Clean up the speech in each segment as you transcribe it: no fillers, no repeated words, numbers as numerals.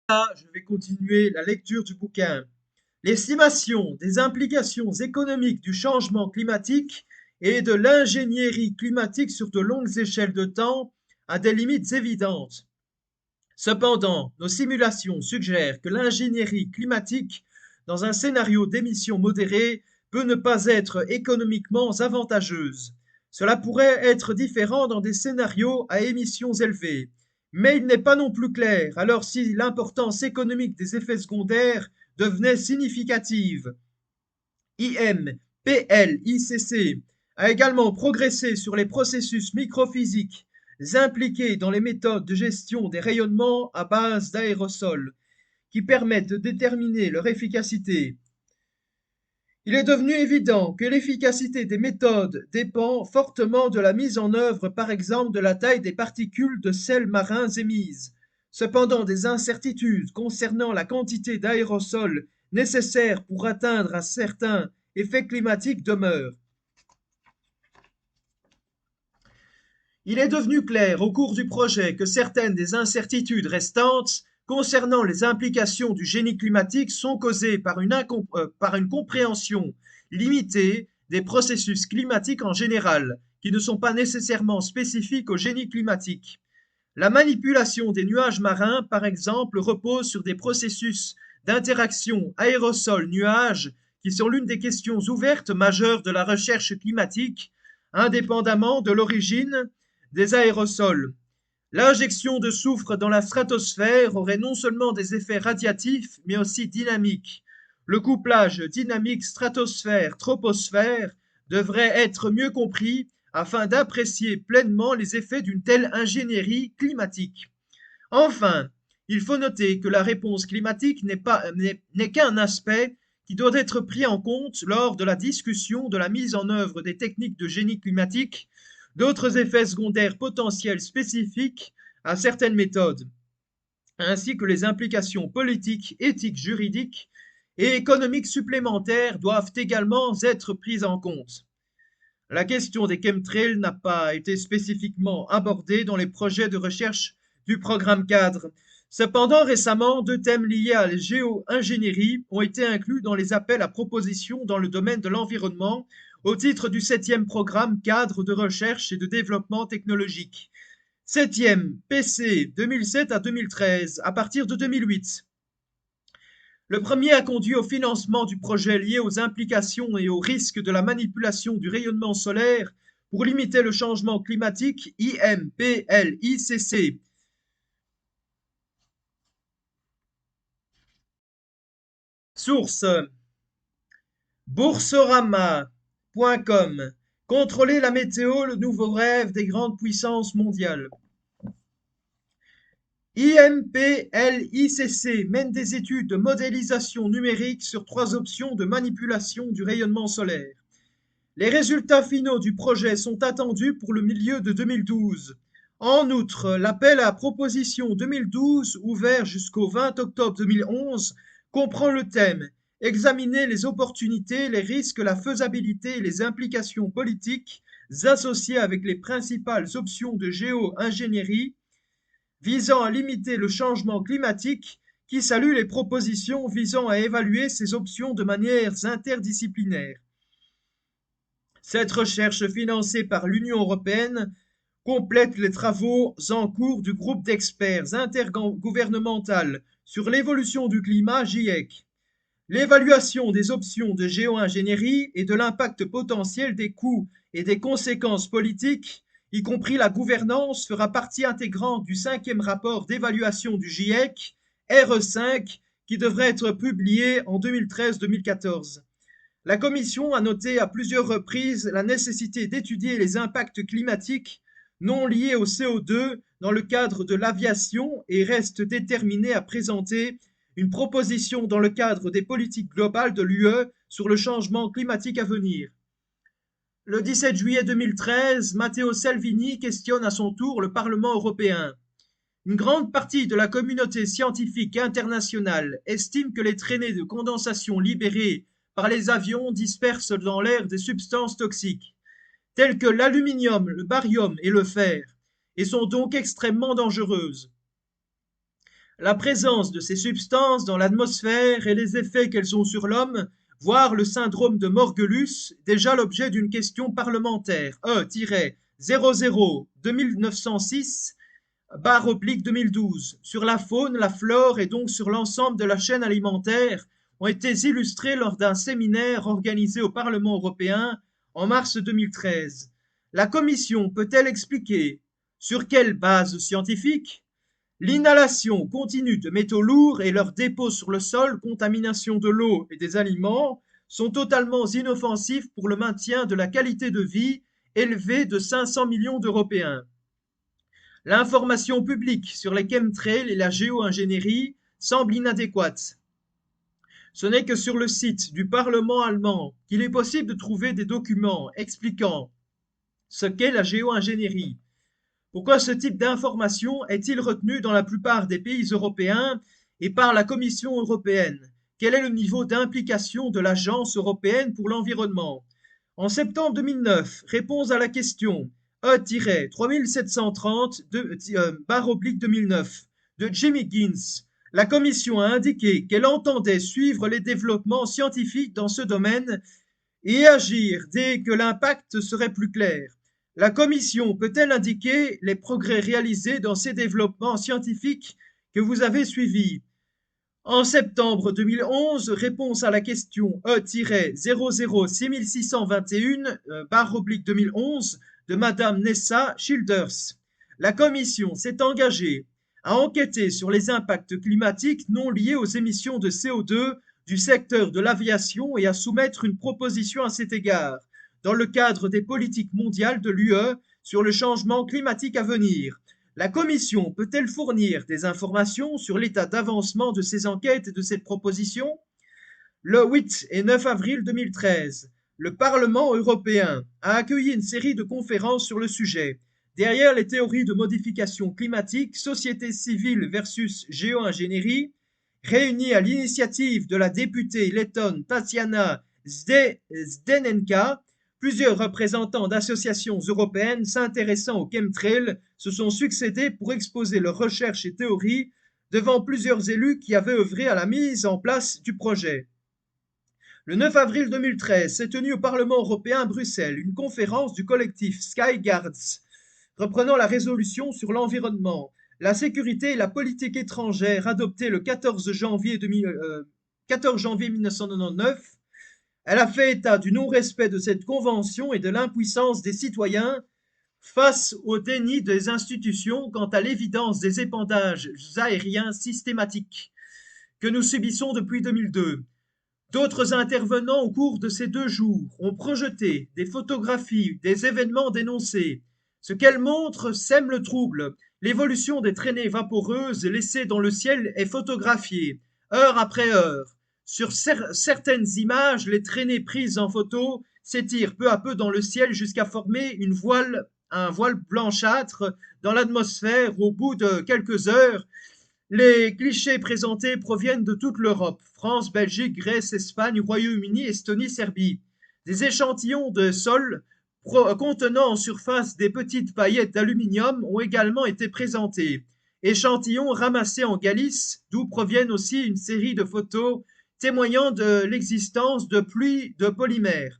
Là, je vais continuer la lecture du bouquin. L'estimation des implications économiques du changement climatique et de l'ingénierie climatique sur de longues échelles de temps a des limites évidentes. Cependant, nos simulations suggèrent que l'ingénierie climatique, dans un scénario d'émissions modérées, peut ne pas être économiquement avantageuse. Cela pourrait être différent dans des scénarios à émissions élevées. Mais il n'est pas non plus clair alors si l'importance économique des effets secondaires devenait significative. IMPLICC a également progressé sur les processus microphysiques impliqués dans les méthodes de gestion des rayonnements à base d'aérosols, qui permettent de déterminer leur efficacité. Il est devenu évident que l'efficacité des méthodes dépend fortement de la mise en œuvre, par exemple, de la taille des particules de sels marins émises. Cependant, des incertitudes concernant la quantité d'aérosols nécessaires pour atteindre un certain effet climatique demeurent. Il est devenu clair au cours du projet que certaines des incertitudes restantes concernant les implications du génie climatique sont causées par une compréhension limitée des processus climatiques en général, qui ne sont pas nécessairement spécifiques au génie climatique. La manipulation des nuages marins, par exemple, repose sur des processus d'interaction aérosol-nuage qui sont l'une des questions ouvertes majeures de la recherche climatique, indépendamment de l'origine des aérosols. L'injection de soufre dans la stratosphère aurait non seulement des effets radiatifs, mais aussi dynamiques. Le couplage dynamique stratosphère-troposphère devrait être mieux compris afin d'apprécier pleinement les effets d'une telle ingénierie climatique. Enfin, il faut noter que la réponse climatique n'est qu'un aspect qui doit être pris en compte lors de la discussion de la mise en œuvre des techniques de génie climatique. D'autres effets secondaires potentiels spécifiques à certaines méthodes, ainsi que les implications politiques, éthiques, juridiques et économiques supplémentaires doivent également être prises en compte. La question des chemtrails n'a pas été spécifiquement abordée dans les projets de recherche du programme cadre. Cependant, récemment, deux thèmes liés à la géo-ingénierie ont été inclus dans les appels à propositions dans le domaine de l'environnement au titre du 7e programme cadre de recherche et de développement technologique. 7e PC 2007 à 2013 à partir de 2008. Le premier a conduit au financement du projet lié aux implications et aux risques de la manipulation du rayonnement solaire pour limiter le changement climatique IMPLICC. Source boursorama.com. Contrôler la météo, le nouveau rêve des grandes puissances mondiales. IMPLICC mène des études de modélisation numérique sur 3 options de manipulation du rayonnement solaire. Les résultats finaux du projet sont attendus pour le milieu de 2012. En outre, l'appel à proposition 2012, ouvert jusqu'au 20 octobre 2011, comprend le thème examiner les opportunités, les risques, la faisabilité et les implications politiques associées avec les principales options de géo-ingénierie visant à limiter le changement climatique, qui salue les propositions visant à évaluer ces options de manière interdisciplinaire. Cette recherche financée par l'Union européenne complète les travaux en cours du groupe d'experts intergouvernemental sur l'évolution du climat GIEC. L'évaluation des options de géo-ingénierie et de l'impact potentiel des coûts et des conséquences politiques, y compris la gouvernance, fera partie intégrante du 5e rapport d'évaluation du GIEC, RE5, qui devrait être publié en 2013-2014. La Commission a noté à plusieurs reprises la nécessité d'étudier les impacts climatiques non liés au CO2 dans le cadre de l'aviation et reste déterminée à présenter une proposition dans le cadre des politiques globales de l'UE sur le changement climatique à venir. Le 17 juillet 2013, Matteo Salvini questionne à son tour le Parlement européen. Une grande partie de la communauté scientifique internationale estime que les traînées de condensation libérées par les avions dispersent dans l'air des substances toxiques, telles que l'aluminium, le barium et le fer, et sont donc extrêmement dangereuses. La présence de ces substances dans l'atmosphère et les effets qu'elles ont sur l'homme, voire le syndrome de Morgellus, déjà l'objet d'une question parlementaire E-00-2906/2012 sur la faune, la flore et donc sur l'ensemble de la chaîne alimentaire ont été illustrés lors d'un séminaire organisé au Parlement européen en mars 2013. La Commission peut-elle expliquer sur quelle base scientifique l'inhalation continue de métaux lourds et leur dépôt sur le sol, contamination de l'eau et des aliments sont totalement inoffensifs pour le maintien de la qualité de vie élevée de 500 millions d'Européens. L'information publique sur les chemtrails et la géo-ingénierie semble inadéquate. Ce n'est que sur le site du Parlement allemand qu'il est possible de trouver des documents expliquant ce qu'est la géo-ingénierie. Pourquoi ce type d'information est-il retenu dans la plupart des pays européens et par la Commission européenne? Quel est le niveau d'implication de l'Agence européenne pour l'environnement? En septembre 2009, réponse à la question E-3730/2009 de Jimmy Gins. La Commission a indiqué qu'elle entendait suivre les développements scientifiques dans ce domaine et agir dès que l'impact serait plus clair. La Commission peut-elle indiquer les progrès réalisés dans ces développements scientifiques que vous avez suivis? En septembre 2011, réponse à la question E-006621/2011 de Madame Nessa Childers. La Commission s'est engagée à enquêter sur les impacts climatiques non liés aux émissions de CO2 du secteur de l'aviation et à soumettre une proposition à cet égard dans le cadre des politiques mondiales de l'UE sur le changement climatique à venir. La Commission peut-elle fournir des informations sur l'état d'avancement de ces enquêtes et de cette proposition? Le 8 et 9 avril 2013, le Parlement européen a accueilli une série de conférences sur le sujet. Derrière les théories de modification climatique, société civile versus géo-ingénierie, réunies à l'initiative de la députée lettonne Tatiana Zdenenka, plusieurs représentants d'associations européennes s'intéressant aux chemtrails se sont succédé pour exposer leurs recherches et théories devant plusieurs élus qui avaient œuvré à la mise en place du projet. Le 9 avril 2013 s'est tenue au Parlement européen à Bruxelles une conférence du collectif Skyguards reprenant la résolution sur l'environnement, la sécurité et la politique étrangère adoptée le 14 janvier 1999. Elle a fait état du non-respect de cette convention et de l'impuissance des citoyens face au déni des institutions quant à l'évidence des épandages aériens systématiques que nous subissons depuis 2002. D'autres intervenants au cours de ces 2 jours ont projeté des photographies des événements dénoncés. Ce qu'elles montrent sème le trouble. L'évolution des traînées vaporeuses laissées dans le ciel est photographiée, heure après heure. Sur certaines images, les traînées prises en photo s'étirent peu à peu dans le ciel jusqu'à former un voile blanchâtre dans l'atmosphère au bout de quelques heures. Les clichés présentés proviennent de toute l'Europe: France, Belgique, Grèce, Espagne, Royaume-Uni, Estonie, Serbie. Des échantillons de sol contenant en surface des petites paillettes d'aluminium ont également été présentés. Échantillons ramassés en Galice, d'où proviennent aussi une série de photos témoignant de l'existence de pluies de polymères.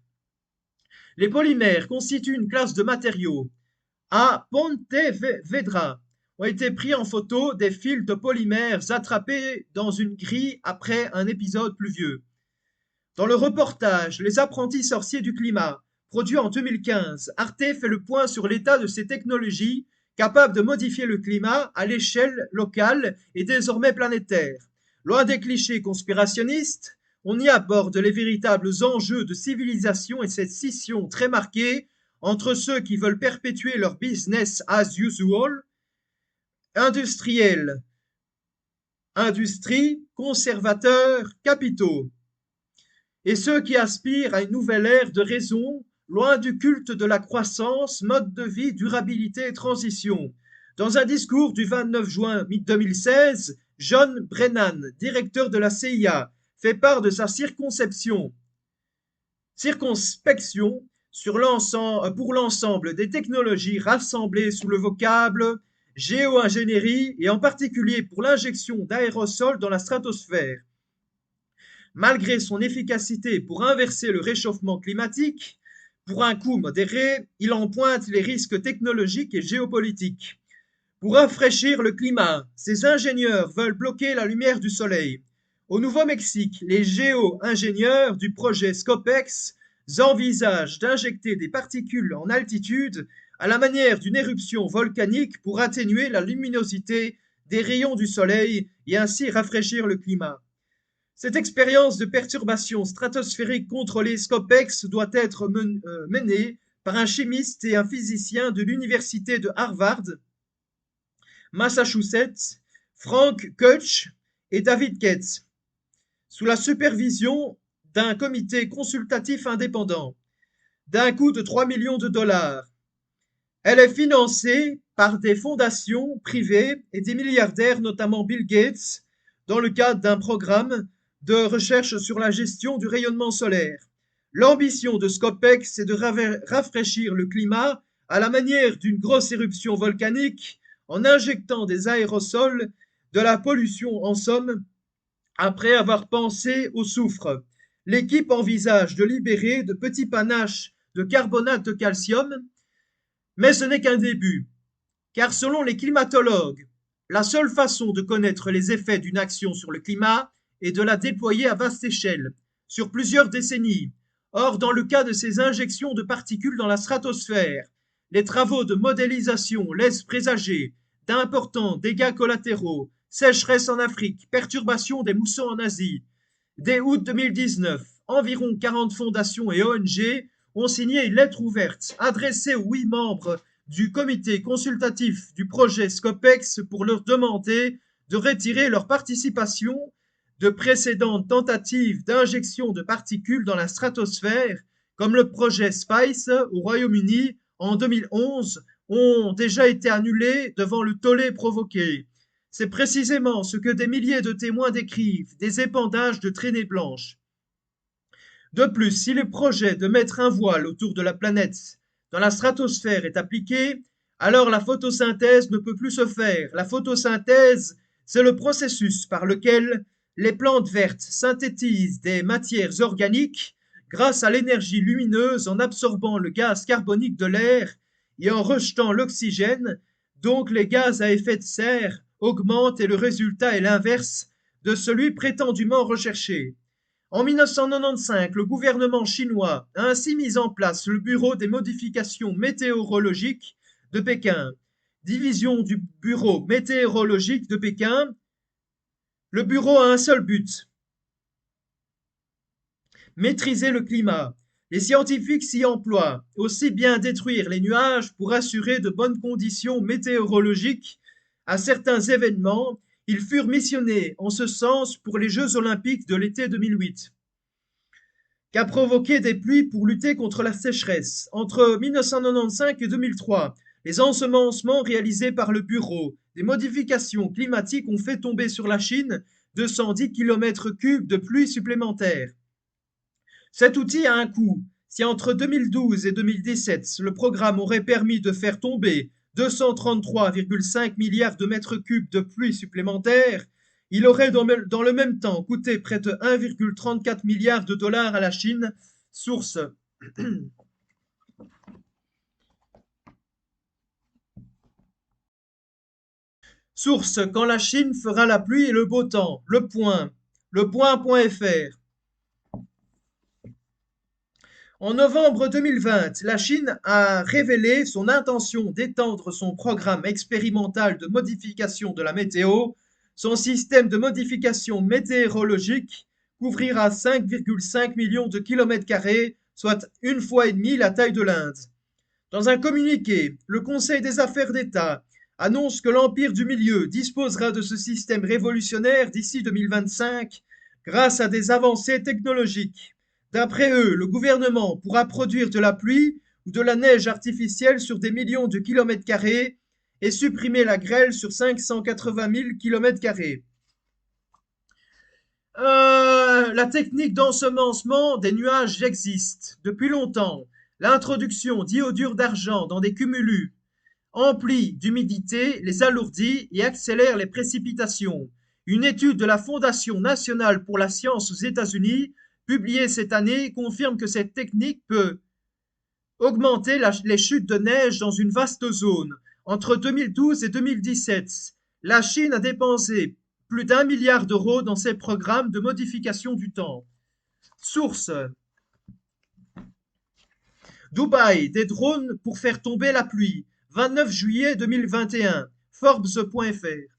Les polymères constituent une classe de matériaux. À Pontevedra ont été pris en photo des fils de polymères attrapés dans une grille après un épisode pluvieux. Dans le reportage Les apprentis sorciers du climat, produit en 2015, Arte fait le point sur l'état de ces technologies capables de modifier le climat à l'échelle locale et désormais planétaire. Loin des clichés conspirationnistes, on y aborde les véritables enjeux de civilisation et cette scission très marquée entre ceux qui veulent perpétuer leur business as usual, industriels, industrie, conservateurs, capitaux, et ceux qui aspirent à une nouvelle ère de raison, loin du culte de la croissance, mode de vie, durabilité et transition. Dans un discours du 29 juin 2016, John Brennan, directeur de la CIA, fait part de sa circonspection pour l'ensemble des technologies rassemblées sous le vocable géo-ingénierie et en particulier pour l'injection d'aérosols dans la stratosphère. Malgré son efficacité pour inverser le réchauffement climatique, pour un coût modéré, il en pointe les risques technologiques et géopolitiques. Pour rafraîchir le climat, ces ingénieurs veulent bloquer la lumière du soleil. Au Nouveau-Mexique, les géo-ingénieurs du projet Scopex envisagent d'injecter des particules en altitude à la manière d'une éruption volcanique pour atténuer la luminosité des rayons du soleil et ainsi rafraîchir le climat. Cette expérience de perturbation stratosphérique contre les Scopex doit être menée par un chimiste et un physicien de l'université de Harvard, Massachusetts, Frank Koch et David Ketz, sous la supervision d'un comité consultatif indépendant, d'un coût de 3 millions de dollars. Elle est financée par des fondations privées et des milliardaires, notamment Bill Gates, dans le cadre d'un programme de recherche sur la gestion du rayonnement solaire. L'ambition de Scopex est de rafraîchir le climat à la manière d'une grosse éruption volcanique en injectant des aérosols, de la pollution en somme, après avoir pensé au soufre. L'équipe envisage de libérer de petits panaches de carbonate de calcium, mais ce n'est qu'un début, car selon les climatologues, la seule façon de connaître les effets d'une action sur le climat est de la déployer à vaste échelle, sur plusieurs décennies. Or, dans le cas de ces injections de particules dans la stratosphère, les travaux de modélisation laissent présager d'importants dégâts collatéraux, sécheresse en Afrique, perturbation des moussons en Asie. Dès août 2019, environ 40 fondations et ONG ont signé une lettre ouverte adressée aux 8 membres du comité consultatif du projet Scopex pour leur demander de retirer leur participation de précédentes tentatives d'injection de particules dans la stratosphère, comme le projet SPICE au Royaume-Uni en 2011, ont déjà été annulées devant le tollé provoqué. C'est précisément ce que des milliers de témoins décrivent, des épandages de traînées blanches. De plus, si le projet de mettre un voile autour de la planète dans la stratosphère est appliqué, alors la photosynthèse ne peut plus se faire. La photosynthèse, c'est le processus par lequel les plantes vertes synthétisent des matières organiques grâce à l'énergie lumineuse en absorbant le gaz carbonique de l'air et en rejetant l'oxygène, donc les gaz à effet de serre augmentent et le résultat est l'inverse de celui prétendument recherché. En 1995, le gouvernement chinois a ainsi mis en place le Bureau des modifications météorologiques de Pékin, division du Bureau météorologique de Pékin. Le bureau a un seul but, maîtriser le climat. Les scientifiques s'y emploient aussi bien détruire les nuages pour assurer de bonnes conditions météorologiques à certains événements. Ils furent missionnés en ce sens pour les Jeux olympiques de l'été 2008, qu'a provoqué des pluies pour lutter contre la sécheresse. Entre 1995 et 2003, les ensemencements réalisés par le Bureau des modifications climatiques ont fait tomber sur la Chine 210 km3 de pluie supplémentaires. Cet outil a un coût. Si entre 2012 et 2017, le programme aurait permis de faire tomber 233,5 milliards de mètres cubes de pluie supplémentaires, il aurait dans le même temps coûté près de 1,34 milliard de dollars à la Chine, source. Source quand la Chine fera la pluie et le beau temps. Le point. Lepoint.fr. En novembre 2020, la Chine a révélé son intention d'étendre son programme expérimental de modification de la météo. Son système de modification météorologique couvrira 5,5 millions de kilomètres carrés, soit une fois et demie la taille de l'Inde. Dans un communiqué, le Conseil des affaires d'État annonce que l'Empire du Milieu disposera de ce système révolutionnaire d'ici 2025 grâce à des avancées technologiques. D'après eux, le gouvernement pourra produire de la pluie ou de la neige artificielle sur des millions de kilomètres carrés et supprimer la grêle sur 580 000 kilomètres carrés. La technique d'ensemencement des nuages existe depuis longtemps. L'introduction d'iodure d'argent dans des cumulus emplit d'humidité, les alourdit et accélère les précipitations. Une étude de la Fondation nationale pour la science aux États-Unis, publiée cette année, confirme que cette technique peut augmenter les chutes de neige dans une vaste zone. Entre 2012 et 2017, la Chine a dépensé plus d'1 milliard d'euros dans ses programmes de modification du temps. Source: Dubaï, des drones pour faire tomber la pluie. 29 juillet 2021. Forbes.fr.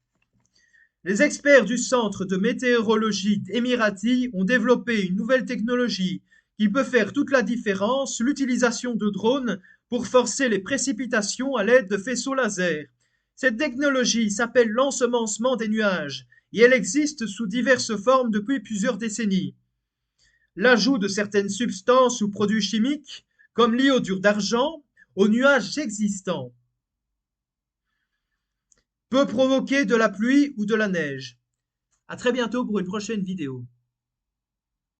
Les experts du Centre de météorologie émirati ont développé une nouvelle technologie qui peut faire toute la différence, l'utilisation de drones pour forcer les précipitations à l'aide de faisceaux laser. Cette technologie s'appelle l'ensemencement des nuages et elle existe sous diverses formes depuis plusieurs décennies. L'ajout de certaines substances ou produits chimiques, comme l'iodure d'argent, aux nuages existants peut provoquer de la pluie ou de la neige. À très bientôt pour une prochaine vidéo.